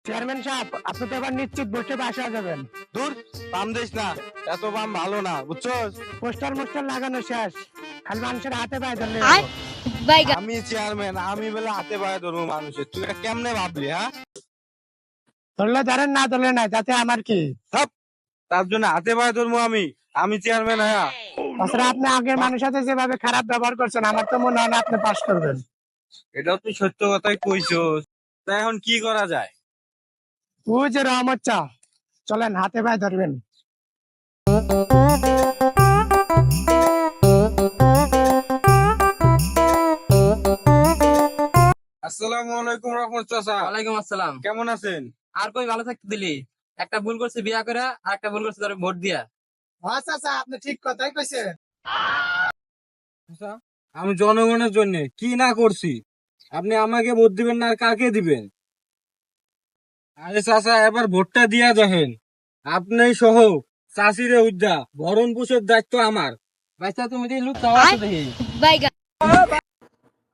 Chairman সাহেব, আপনি তো এবার নিশ্চিত বসে বাসা যাবেন। দূর, বাম দিস না, এত বাম ভালো না, বুঝছস? পোস্টার মোস্টার লাগানো শেষ, খালি মানুষের হাতে পায়ে ধরলে আর বাইগা আমি চেয়ারম্যান, আমি বলে হাতে পায়ে ধরবো মানুষের, তুই এটা কেমনে ভাবলি? হ্যাঁ, ধরলে ধরেন, না ধরলে নাই, তাতে আমার কি? তার জন্য হাতে পায়ে ধরবো আমি চেয়ারম্যান? হ্যাঁ, তাছাড়া আপনি আগের মানুষের সাথে যেভাবে খারাপ ব্যবহার করছেন, আমার তো মনে হয় না আপনি পাস করবেন। এটাও তুই সত্য কথাই কইছস। তা এখন কি করা যায়? ও যে রহমত চা, চলেন হাতে পায়ে ধরবেন। আসসালামু আলাইকুম রহমত চাচা। ওয়ালাইকুম আসসালাম। কেমন আছেন? আর কই ভালো থাকতে দিলি? একটা ভুল করছে বিয়া করে, আর একটা ভুল করছে তোর ভোট দিয়া। আচ্ছা, আপনি ঠিক কথাই কইছেন। চাচা, আমি জনগণের জন্য কি না করছি, আপনি আমাকে ভোট দিবেন না আর কাকে দিবেন? আরে চাচা, এবার ভোটটা দিয়া দেখেন, আপনি সহ চাষিরে উদ্যা ভরণ পোষের দায়িত্ব আমার। বাইসা তুমি দিয়ে লুক চাওয়া আছে দেখি। বাইগা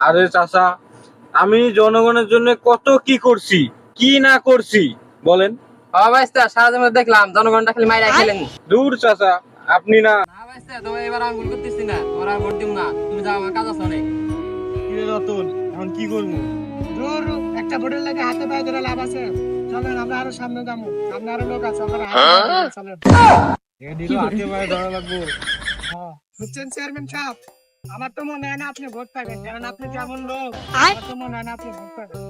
আরে চাচা, আমি জনগণের জন্য কত কি করছি, কি না করছি বলেন? বাবা বাইসা সারা জীবন দেখলাম জনগণটা খালি মাইরা খেলেন। দূর চাচা, আপনি না। না বাইসা তোমার এবার আমি ভুল করতেছি না, তোমার আর ভোট দিব না, তুমি যাও, আমার কাজ আছে অনেক। কিরে রতন, এখন কি করবো? দূর, একটা ভোটের লাগে হাতে পায়ে ধরে লাভ আছে। চলেন আমরা আরো সামনে যাবো, সামনে আরো লোক আছে, আমরা হাতে পায়ে ধরে চলেন। এদিকে হাতে পায়ে ধরা লাগবো। হ্যাঁ, বুঝছেন চেয়ারম্যান সাহেব, আমার তো মনে হয় না আপনি ভোট পাবেন, কারণ আপনি যেমন লোক, আমার তো মনে হয় না আপনি ভোট পাবেন।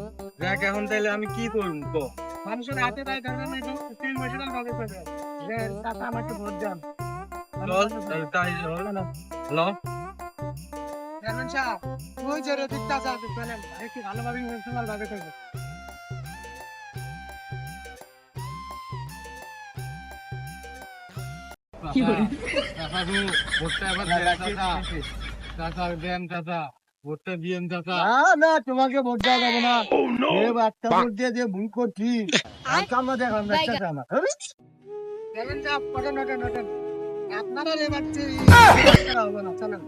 দেখ এখন তাইলে আমি কি করবো তো? মানুষের হাতে পায়ে ধরবেন, একদম ইমোশনাল ভাবে করবেন যে চাচা আমাকে ভোট দেন। চল তাহলে তাই চল। ল। চেয়ারম্যান সাহেব, ওই যে রফিক চাচা আছে, চলেন একটু ভালোভাবে ইমোশনাল ভাবে করবেন। না, তোমাকে ভোট দেওয়া যাবে না। বাচ্চা ভোট দিয়ে যে ভুল করছি, আর কামনা দেখান বাইগা। চেয়ারম্যান সাহেব, ওঠেন। আপনারা এবার হবে না, চলেন।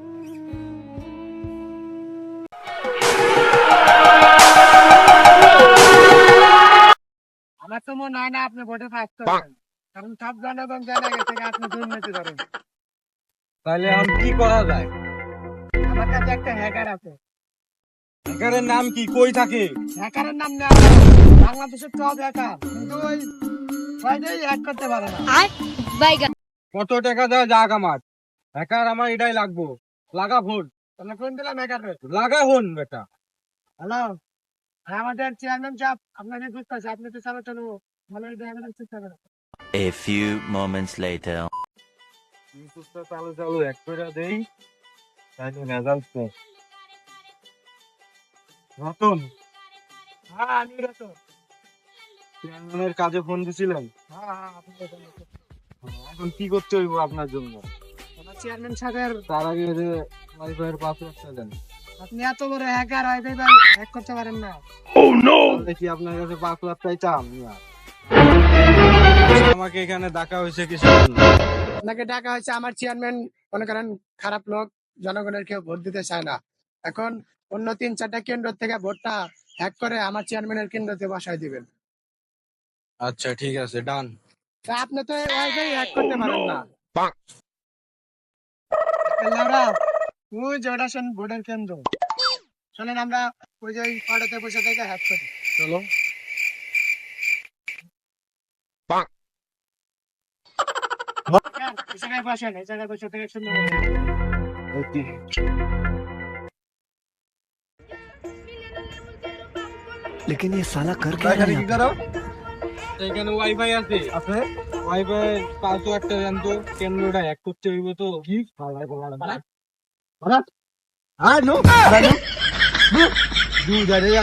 আমার তো মনে হয় না আপনি ভোটে পাস করবেন, কারণ সব জনগণ জানা গেছে যে আপনি দুর্নীতি করেন। তাহলে এখন কি করা যায়? আমার কাছে একটা হ্যাকার আছে। হ্যাকারের নাম কি, কই থাকে? হ্যাকারের নাম না, বাংলাদেশের টপ হ্যাকার, কিন্তু ওই সহজেই হ্যাক করতে পারে না। আর বাইগা কত টাকা দেওয়া যাক আমার? হ্যাকার আমার এটাই লাগবো। লাগা ফোন, তাহলে ফোন দিলাম হ্যাকারে। লাগা ফোন বেটা। হ্যালো, আমাদের চেয়ারম্যান সাহেব আপনাকে বুঝতেছে, আপনি তো চালাতে ভালো দেখানোর চেষ্টা করেন। A few moments later. চালু এক করে দেই, তাইলে রেজাল্ট নেই। রতন, হ্যাঁ আমি তো, চেয়ারম্যানের কাজে ফোন দিছিলেন? হ্যাঁ আপনি তো জানেন। এখন কি করতে হইব আপনার জন্য? আমার চেয়ারম্যান সাহেবের, তার আগে যে ওয়াইফাইয়ের পাসওয়ার্ডটা দেন। আপনি এত বড় হ্যাকার হয়তো হ্যাক করতে পারেন না। তাহলে কি আপনার কাছে পাসওয়ার্ড চাইতাম না? আমাকে এখানে ডাকা হয়েছে কিসের জন্য? আপনাকে ডাকা হয়েছে, আমার চেয়ারম্যান মনে করেন খারাপ লোক, জনগণের কেউ ভোট দিতে চায় না। এখন অন্য 3-4টা কেন্দ্র থেকে ভোটটা হ্যাক করে আমার চেয়ারম্যানের কেন্দ্রতে বসায় দিবেন। আচ্ছা ঠিক আছে, ডান। তা আপনি তো ওয়াইফাই হ্যাক করতে পারেন না। লাউড়া, ওই যে ওটা শোন ভোটের কেন্দ্র, শোনেন আমরা ওই যে পাড়াতে বসে থেকে হ্যাক করি। চলো। এই জায়গায় বসেন, এই জায়গায় বসে থেকে শুনতে लेकिन ये साला कर क्या रहा है यहाँ पे? এখানে ওয়াইফাই আছে। ওয়াইফাই পাসওয়ার্ডটা দেন তো, কেন্দ্রটা হ্যাক করতে হইব তো। কি Ah, no, no. Dude, that is